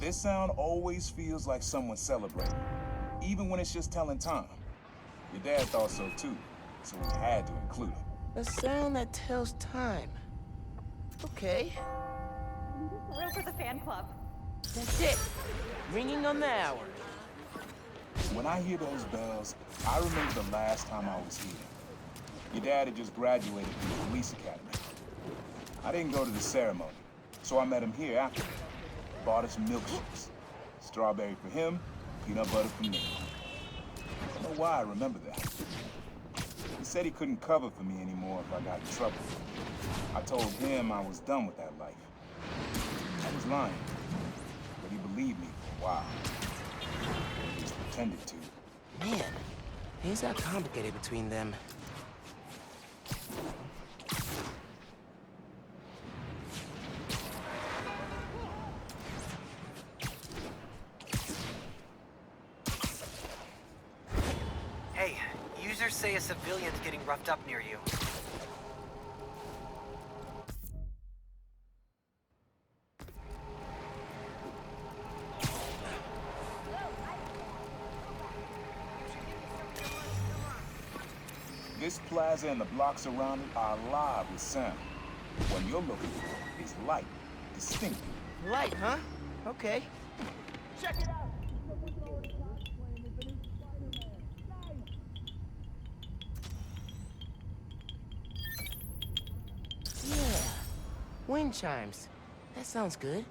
This sound always feels like someone's celebrating, even when it's just telling time. Your dad thought so too, so we had to include it. A sound that tells time. Okay. Room for the fan club. That's it. Ringing on the hour. When I hear those bells, I remember the last time I was here. Your dad had just graduated from the police academy. I didn't go to the ceremony, so I met him here after. Bought us milkshakes. Strawberry for him, peanut butter for me. I don't know why I remember that. He said he couldn't cover for me anymore if I got in trouble. I told him I was done with that life. I was lying, but he believed me for a while. At least pretended to. Man, things got complicated between them. Hey, users say a civilian's getting roughed up near you. This plaza and the blocks around it are alive with sound. What you're looking for is light, distinct. Light, huh? Okay. Check it out! Yeah. Wind chimes. That sounds good.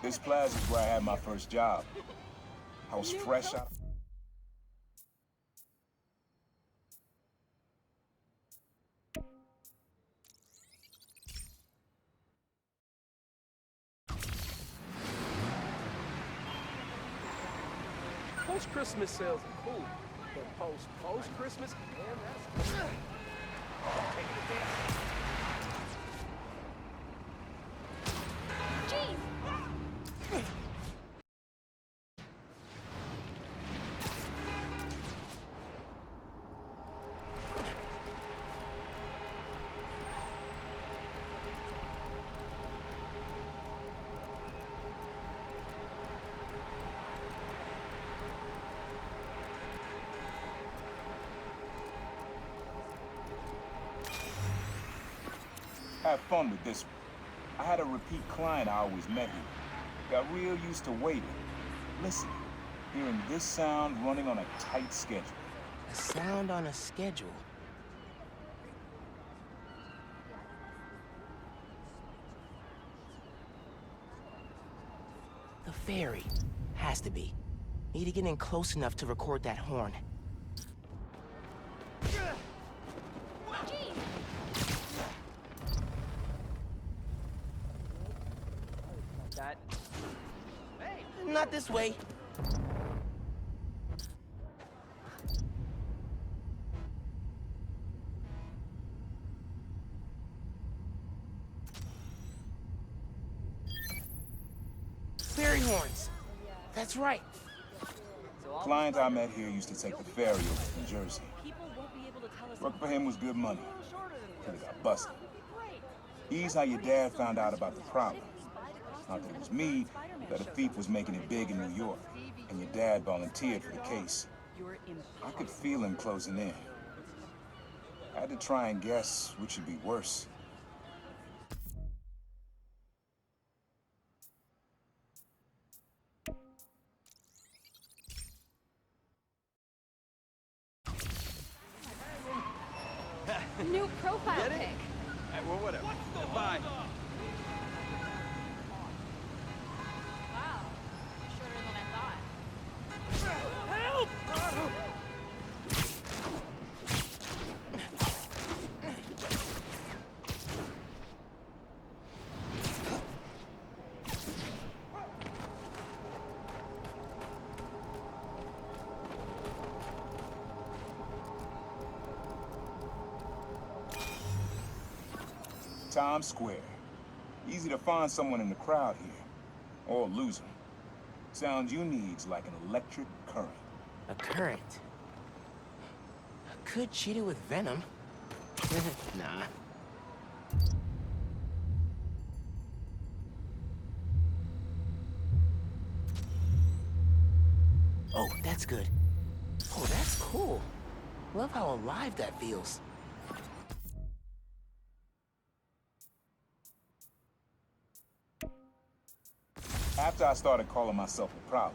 This plaza is where I had my first job. I was fresh out. Post-Christmas sales are cool, but post-Christmas, man, that's... Have fun with this one. I had a repeat client I always met here. Got real used to waiting, listening, hearing this sound running on a tight schedule. A sound on a schedule. The ferry. Has to be. Need to get in close enough to record that horn. That... Hey! Not this way. Ferry horns. That's right. Client I met here used to take the ferry over from Jersey. Work for him was good money. Till he got busted. He's how your dad found out about the problem. Not that it was me, that a thief was making it big in New York, and your dad volunteered for the case. I could feel him closing in. I had to try and guess which should be worse. New profile pic. Well, whatever. Bye. Wow. Shorter than I thought. Help! Times Square. Easy to find someone in the crowd here, or lose them. Sound you need's like an electric current. A current. Could cheat it with venom. Nah. Oh, that's good. Oh, that's cool. Love how alive that feels. After I started calling myself a prowler,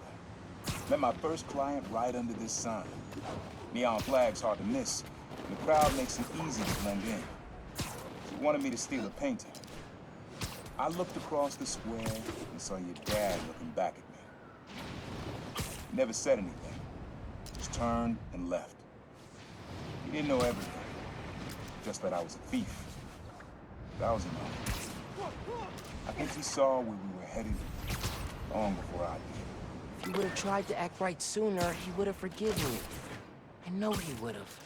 met my first client right under this sign. Neon flag's hard to miss, and the crowd makes it easy to blend in. She wanted me to steal a painting. I looked across the square and saw your dad looking back at me. He never said anything, just turned and left. He didn't know everything, just that I was a thief. That was enough. I think he saw where we were headed long before I did. If he would have tried to act right sooner, he would have forgiven me. I know he would have.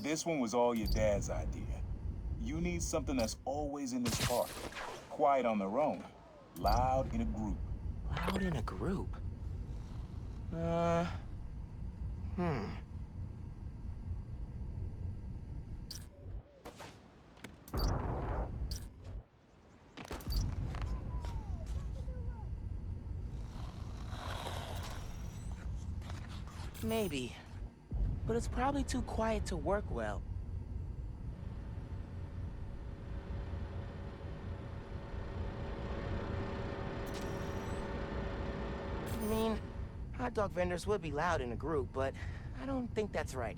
This one was all your dad's idea. You need something that's always in this park. Quiet on their own, loud in a group. Loud in a group? Maybe. But it's probably too quiet to work well. I mean, hot dog vendors would be loud in a group, but I don't think that's right.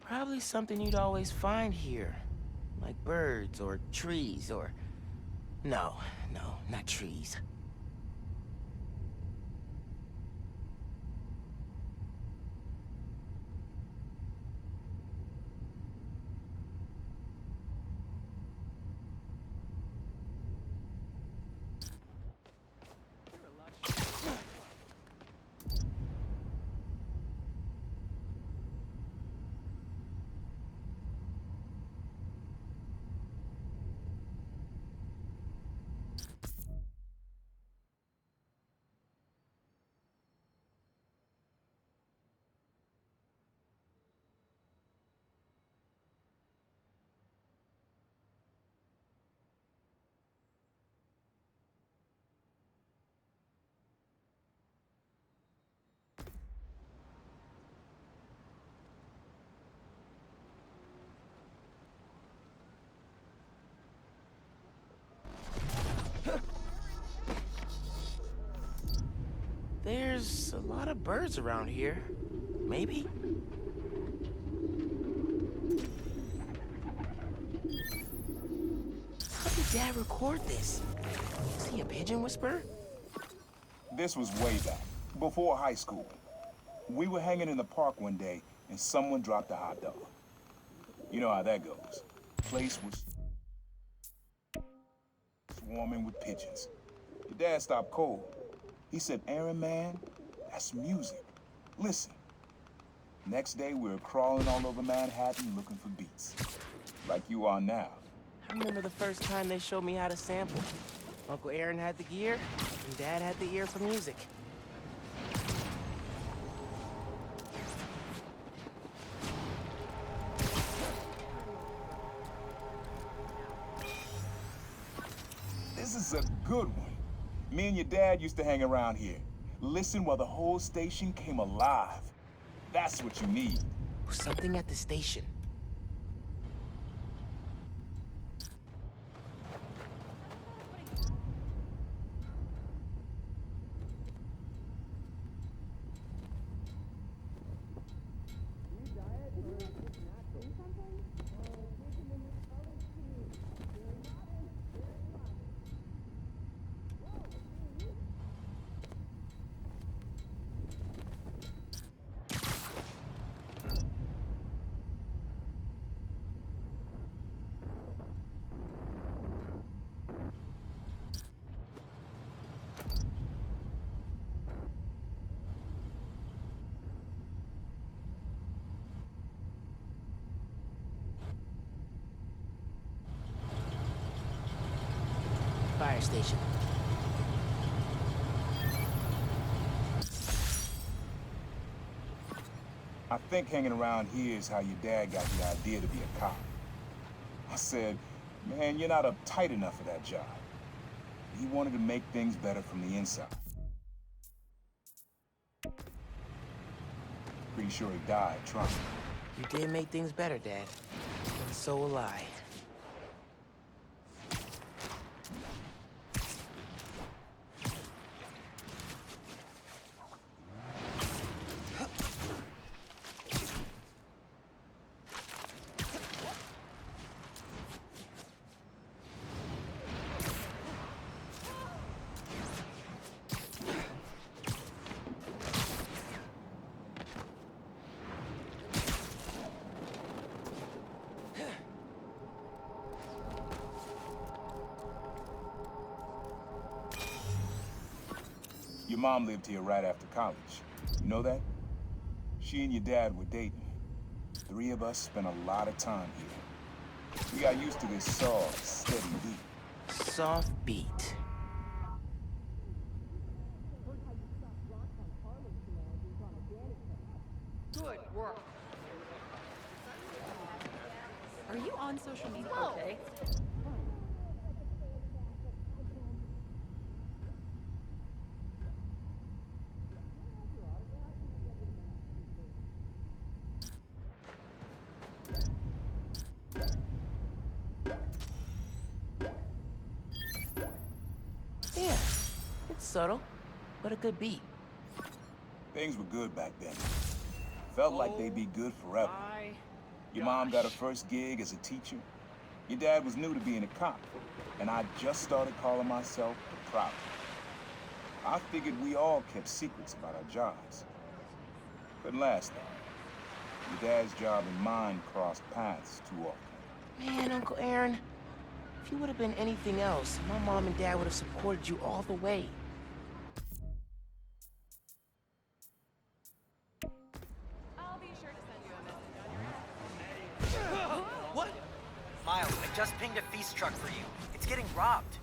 Probably something you'd always find here. Like birds or trees or... No, not trees. There's a lot of birds around here. Maybe? How did Dad record this? Is he a pigeon whisperer? This was way back, before high school. We were hanging in the park one day, and someone dropped a hot dog. You know how that goes. Place was swarming with pigeons. Your dad stopped cold. He said, "Aaron, man, that's music. Listen." Next day, we were crawling all over Manhattan looking for beats. Like you are now. I remember the first time they showed me how to sample. Uncle Aaron had the gear, and Dad had the ear for music. This is a good one. Me and your dad used to hang around here. Listen while the whole station came alive. That's what you need. Something at the station. fire station. I think hanging around here is how your dad got the idea to be a cop. I said, man, you're not uptight enough for that job. He wanted to make things better from the inside. Pretty sure he died trying. You did make things better, Dad. And so will I. Your mom lived here right after college. You know that? She and your dad were dating. The three of us spent a lot of time here. We got used to this soft, steady beat. Soft beat. Good work. Are you on social media? Okay. Yeah, it's subtle, but a good beat. Things were good back then. Felt like they'd be good forever. My Your mom got her first gig as a teacher. Your dad was new to being a cop. And I just started calling myself the Prowler. I figured we all kept secrets about our jobs. Couldn't last though. Your dad's job and mine crossed paths too often. Man, Uncle Aaron, if you would have been anything else, my mom and dad would have supported you all the way. I'll be sure to send you a message on your What? Miles, I just pinged a feast truck for you. It's getting robbed.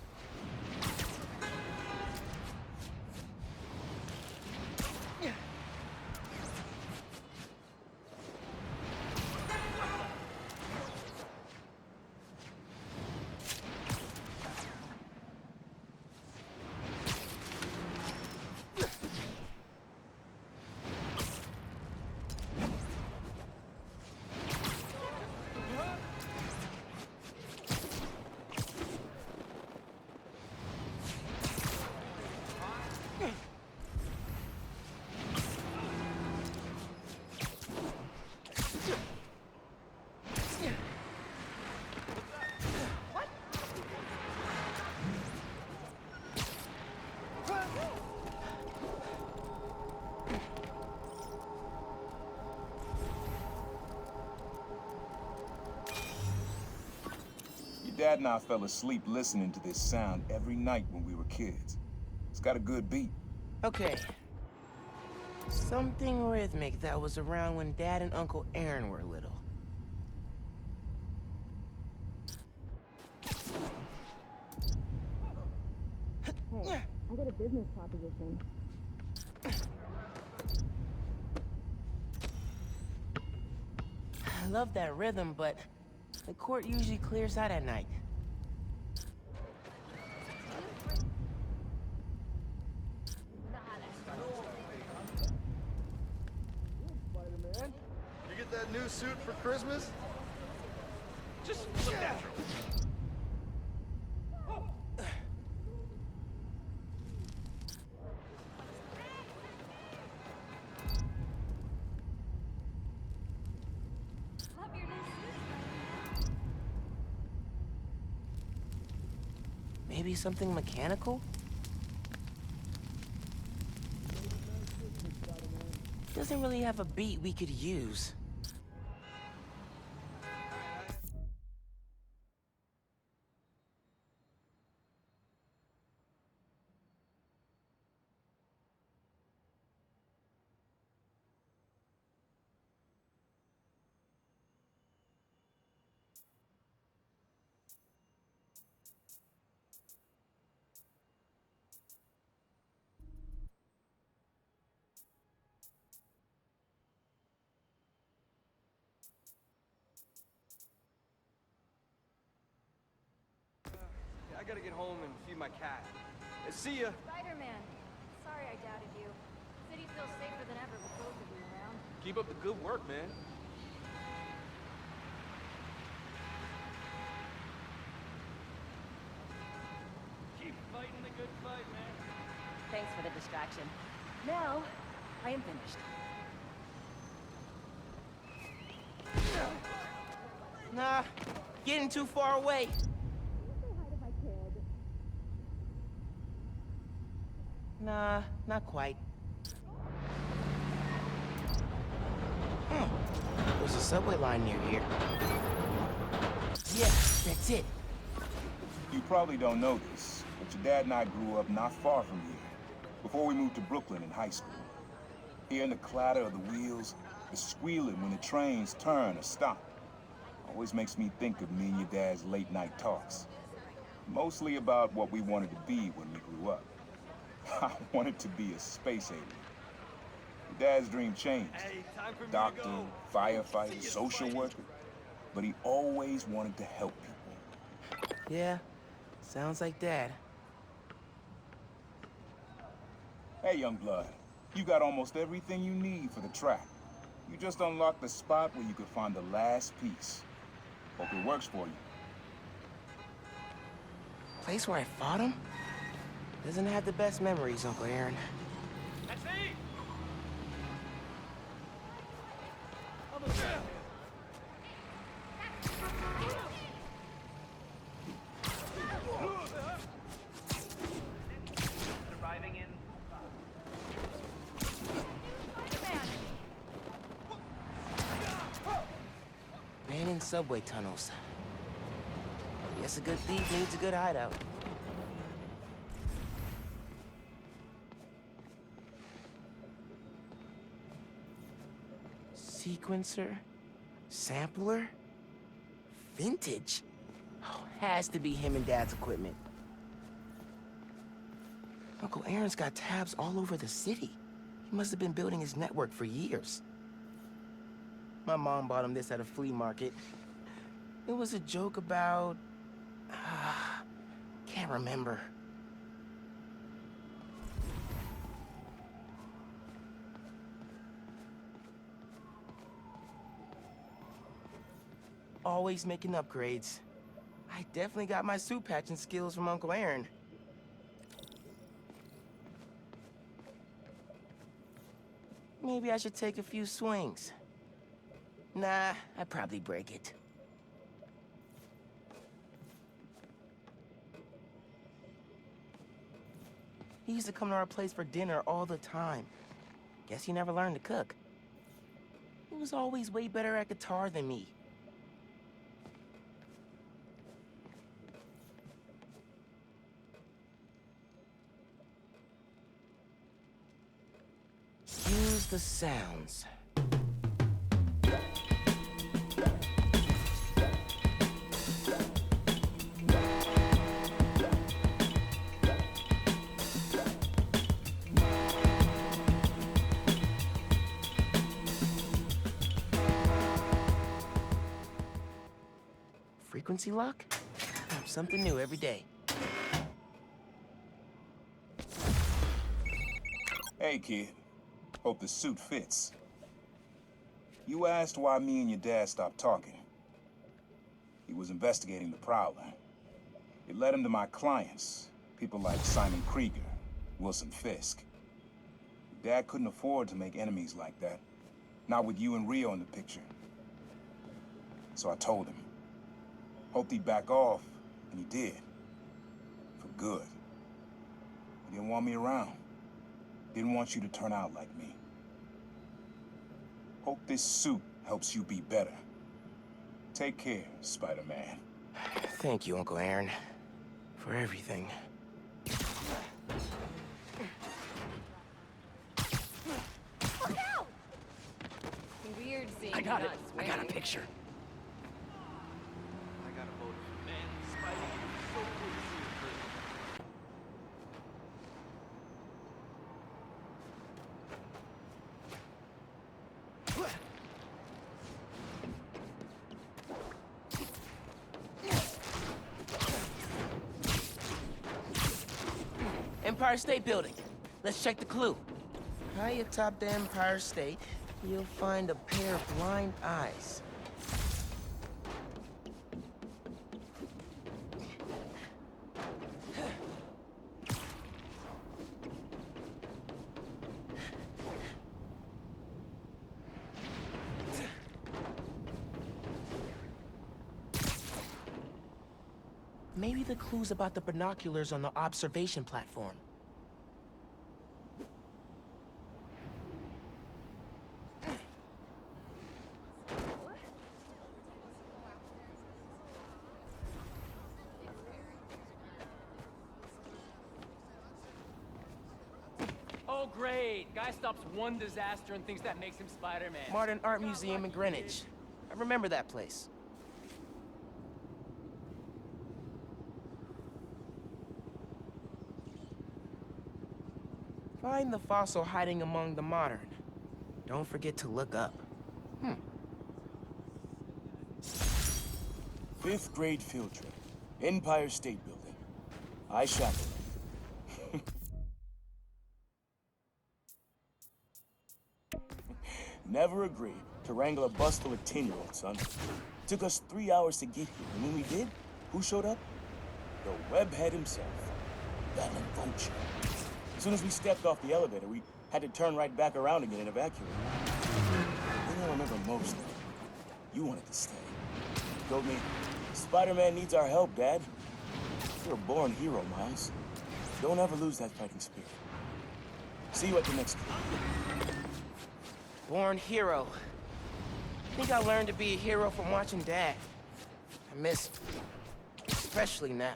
Dad and I fell asleep listening to this sound every night when we were kids. It's got a good beat. Okay. Something rhythmic that was around when Dad and Uncle Aaron were little. Hey, I got a business proposition. I love that rhythm, but the court usually clears out at night. Spider-Man. You get that new suit for Christmas? Just look natural. Love your new suit. Maybe something mechanical? Doesn't really have a beat we could use. home and feed my cat. See ya. Spider-Man. Sorry I doubted you. City feels safer than ever with both of you around. Keep up the good work, man. Keep fighting the good fight, man. Thanks for the distraction. Now, I am finished. Nah, getting too far away. Nah, not quite. There's a subway line near here. Yeah, that's it. You probably don't know this, but your dad and I grew up not far from here, before we moved to Brooklyn in high school. Hearing the clatter of the wheels, the squealing when the trains turn or stop, always makes me think of me and your dad's late night talks. Mostly about what we wanted to be when we grew up. I wanted to be a space alien. Your dad's dream changed. Doctor, firefighter, social worker. But he always wanted to help people. Yeah, sounds like Dad. Hey, young blood. You got almost everything you need for the track. You just unlocked the spot where you could find the last piece. Hope it works for you. Place where I fought him? Doesn't have the best memories, Uncle Aaron. That's me! Arriving in. Man in subway tunnels. Guess a good thief needs a good hideout. Sequencer? Sampler? Vintage? Oh, has to be him and Dad's equipment. Uncle Aaron's got tabs all over the city. He must have been building his network for years. My mom bought him this at a flea market. It was a joke about... can't remember. Always making upgrades. I definitely got my suit patching skills from Uncle Aaron. Maybe I should take a few swings. Nah, I'd probably break it. He used to come to our place for dinner all the time. Guess he never learned to cook. He was always way better at guitar than me. Use the sounds. Frequency lock? Something new every day. Hey, kid. Hope the suit fits. You asked why me and your dad stopped talking. He was investigating the Prowler. It led him to my clients, people like Simon Krieger, Wilson Fisk. Dad couldn't afford to make enemies like that, not with you and Rio in the picture. So I told him. Hoped he'd back off, and he did. For good. He didn't want me around. Didn't want you to turn out like me. Hope this suit helps you be better. Take care, Spider-Man. Thank you, Uncle Aaron, for everything. Weird seeing I got you it. not I got a swearing. picture. I gotta vote. Man, Spidey, it's so cool to see you, Chris. Empire State Building. Let's check the clue. High atop the Empire State, you'll find a pair of blind eyes. Maybe the clue's about the binoculars on the observation platform. Oh, great. Guy stops one disaster and thinks that makes him Spider-Man. Modern Art Museum in Greenwich. I remember that place. Find the fossil hiding among the modern. Don't forget to look up. Fifth grade field trip. Empire State Building. I chaperoned. Never agreed to wrangle a bus full of 10-year-olds, son. Took us 3 hours to get here, and when we did, who showed up? The webhead himself, Battling Vulture. As soon as we stepped off the elevator, we had to turn right back around again and evacuate. The thing I remember most, you wanted to stay. You told me, Spider-Man needs our help, Dad. You're a born hero, Miles. Don't ever lose that fighting spirit. See you at the next club. Born hero. Think I learned to be a hero from watching Dad. I miss him. Especially now.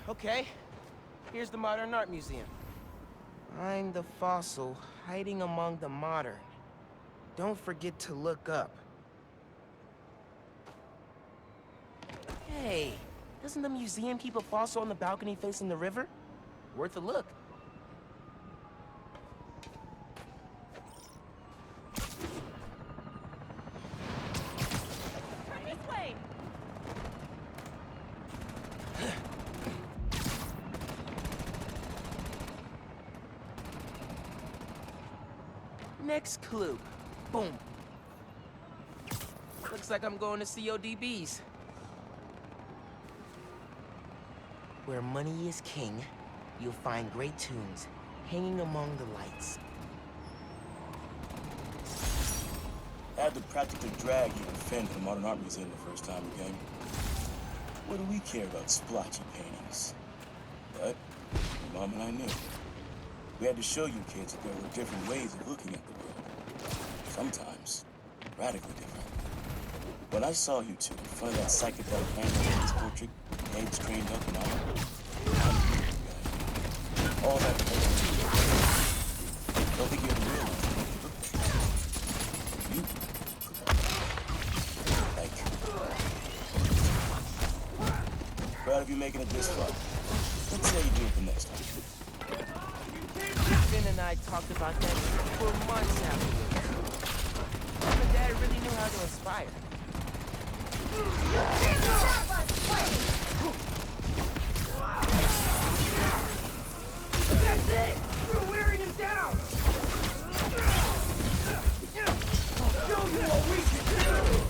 Okay, here's the Modern Art Museum. Find the fossil hiding among the modern. Don't forget to look up. Hey, doesn't the museum keep a fossil on the balcony facing the river? Worth a look. This way! Next clue. Boom. Looks like I'm going to CODB's. Where money is king, you'll find great tunes hanging among the lights. I had to practically drag you and Finn to the Modern Art Museum the first time we came. What do we care about splotchy paintings? But your mom and I knew. We had to show you kids that there were different ways of looking at the world. Sometimes radically different. When I saw you two in front of that psychedelic handwriting portrait, heads craned up and all that don't think you ever realized what you looked at. You like proud of you making it this far. Let's say you do it the next time. Finn and I talked about that for months afterwards. Mom and Dad really knew how to inspire. That's it! We're wearing him down! I'll show you what we can do!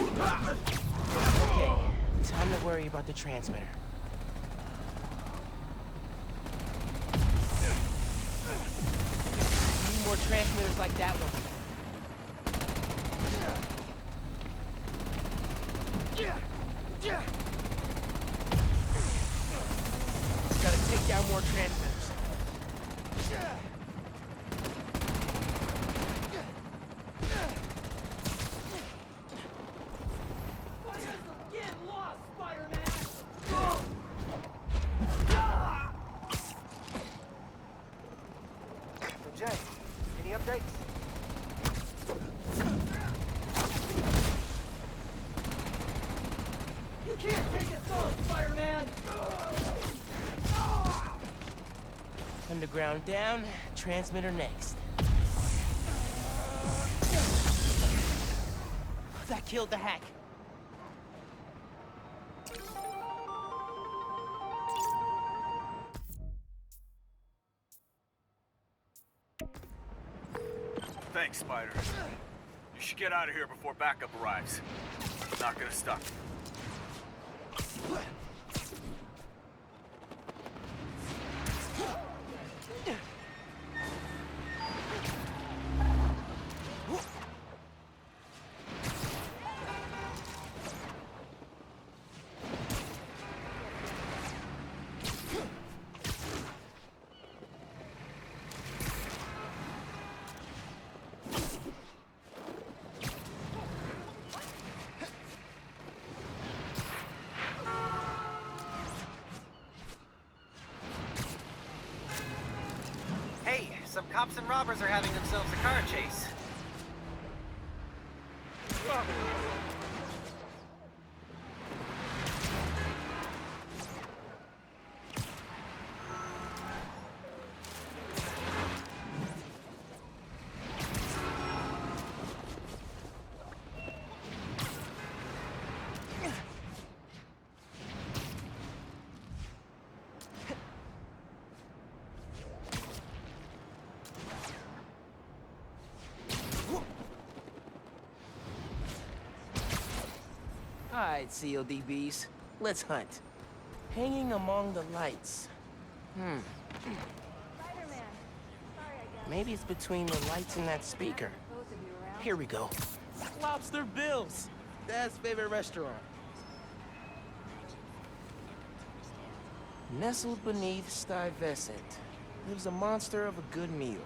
Okay, time to worry about the transmitter. Need more transmitters like that one. Gotta take down more transmitters. So Jay, any updates? You can't take us on, Spider-Man! Underground down, transmitter next. That killed the hack. Thanks, Spider. You should get out of here before backup arrives. Not gonna stop you. Hey, some cops and robbers are having themselves a car chase. Alright, CODBs. Let's hunt. Hanging among the lights. Spider-Man. Sorry I doubted Maybe it's between the lights and that speaker. both of you around. Here we go. Lobster Bill's. Dad's favorite restaurant. Nestled beneath Stuyvesant lives a monster of a good meal.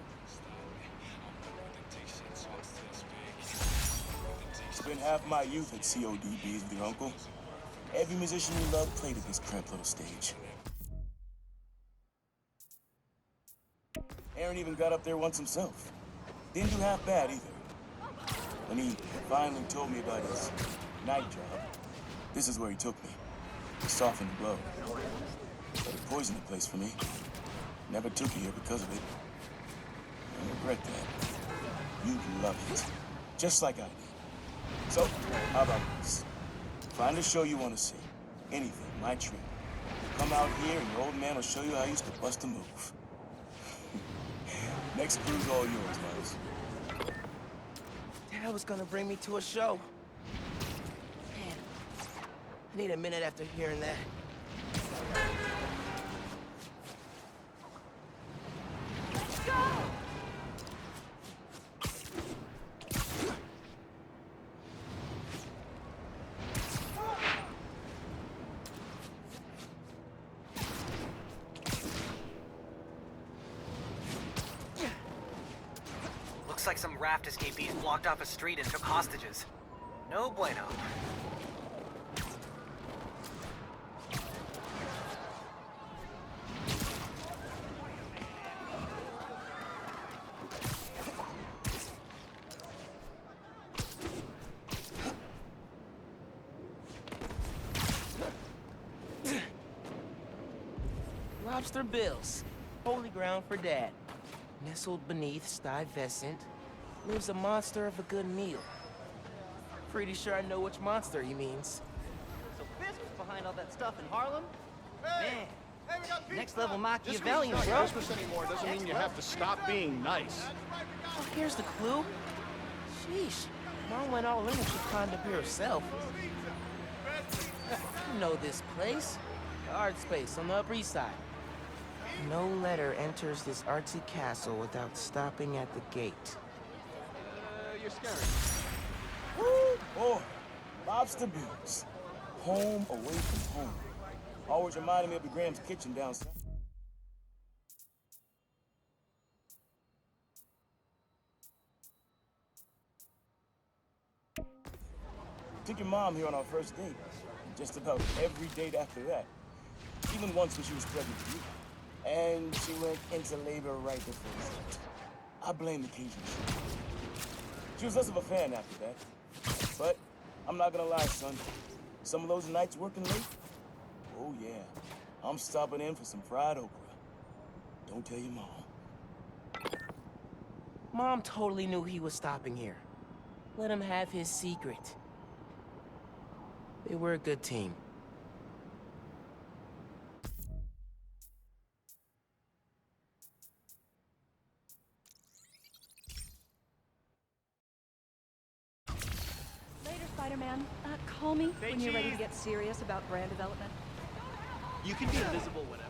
Spent half my youth at CODBs with your uncle. Every musician you loved played at this cramped little stage. Aaron even got up there once himself. Didn't do half bad either. When he finally told me about his night job, this is where he took me. To soften the blow. But it poisoned the place for me. Never took you here because of it. I regret that. You'd love it. Just like I did. So, how about this? Find a show you want to see. Anything, my treat. Come out here and your old man will show you how he used to bust a move. Next crew's all yours, Miles. Dad was gonna bring me to a show. Man, I need a minute after hearing that. Looks like some raft escapees blocked off a street and took hostages. No bueno. Lobster Bill's. Holy ground for Dad. Nestled beneath Stuyvesant lives a monster of a good meal. Pretty sure I know which monster he means. So Fisk was behind all that stuff in Harlem? Hey! Man, Hey, we got next pizza! level Just 'cause Machiavellian, it's not bro. Christmas anymore doesn't mean you have to stop being nice. Oh, here's the clue. Sheesh. Mom went all in when she climbed up here herself. You know this place. The art space on the Upper East Side. No letter enters this artsy castle without stopping at the gate. You're scaring. Woo! Boy, lobster bills. Home away from home. Always reminded me of the Graham's kitchen down south. Took your mom here on our first date. And just about every date after that. Even once when she was pregnant with you. And she went into labor right before that. I blame the Cajuns. She was less of a fan after that. But I'm not gonna lie, son. Some of those nights working late, oh yeah, I'm stopping in for some fried okra. Don't tell your mom. Mom totally knew he was stopping here. Let him have his secret. They were a good team. Later, Spider-Man. Call me when you're ready to get serious about brand development. You can be invisible whenever.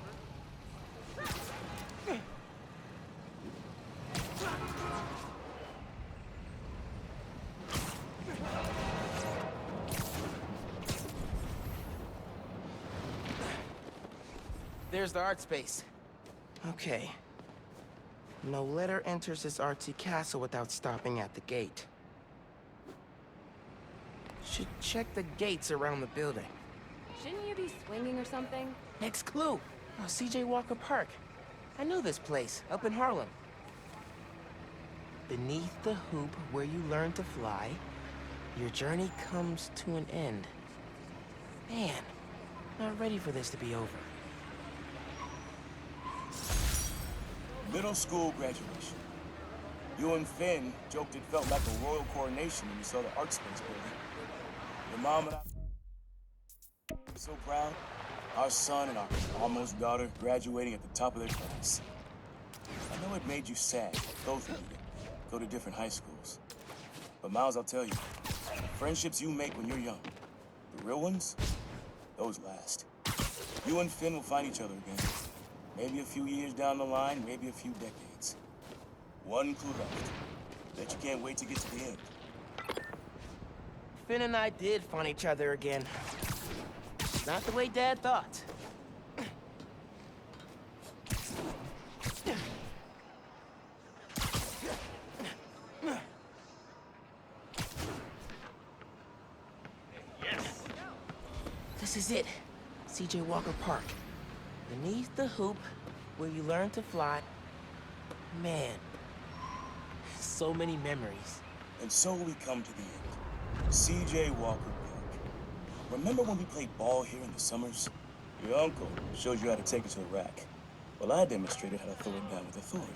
There's the art space. Okay. No letter enters this artsy castle without stopping at the gate. Should check the gates around the building. Shouldn't you be swinging or something? Next clue. Oh, CJ Walker Park. I know this place, up in Harlem. Beneath the hoop where you learn to fly, your journey comes to an end. Man, not ready for this to be over. Middle school graduation. You and Finn joked it felt like a royal coronation when you saw the art space building. Your mom and I were so proud. Our son and our almost daughter graduating at the top of their class. I know it made you sad, both of you, to go to different high schools. But Miles, I'll tell you, friendships you make when you're young, the real ones, those last. You and Finn will find each other again. Maybe a few years down the line, maybe a few decades. One clue left. Bet you can't wait to get to the end. Finn and I did find each other again. Not the way Dad thought. Yes! This is it. CJ Walker Park. Beneath the hoop, where you learn to fly. Man, so many memories. And so we come to the end. CJ Walker Park. Remember when we played ball here in the summers? Your uncle showed you how to take it to the rack. Well, I demonstrated how to throw it down with authority.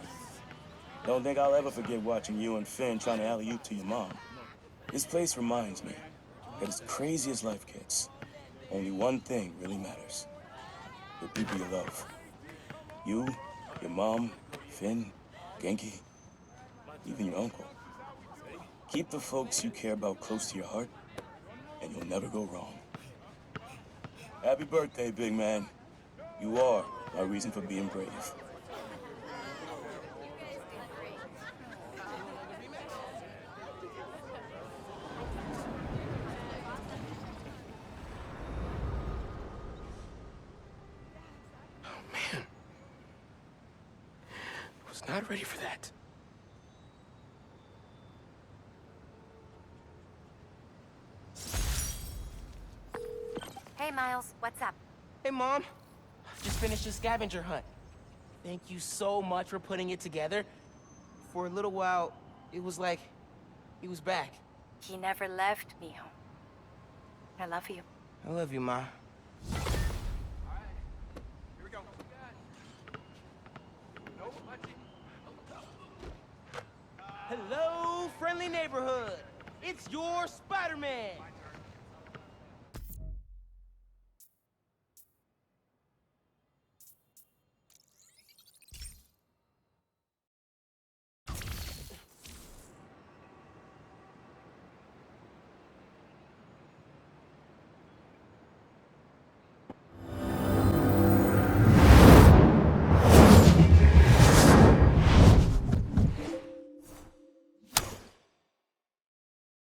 Don't think I'll ever forget watching you and Finn trying to alley-oop to your mom. This place reminds me that as crazy as life gets, only one thing really matters. The people you love. You, your mom, Finn, Genki, even your uncle. Keep the folks you care about close to your heart, and you'll never go wrong. Happy birthday, big man. You are my reason for being brave. Not ready for that. Hey, Miles. What's up? Hey, Mom. Just finished a scavenger hunt. Thank you so much for putting it together. For a little while, it was like he was back. He never left, mijo. I love you. I love you, Ma. Hello, friendly neighborhood. It's your Spider-Man.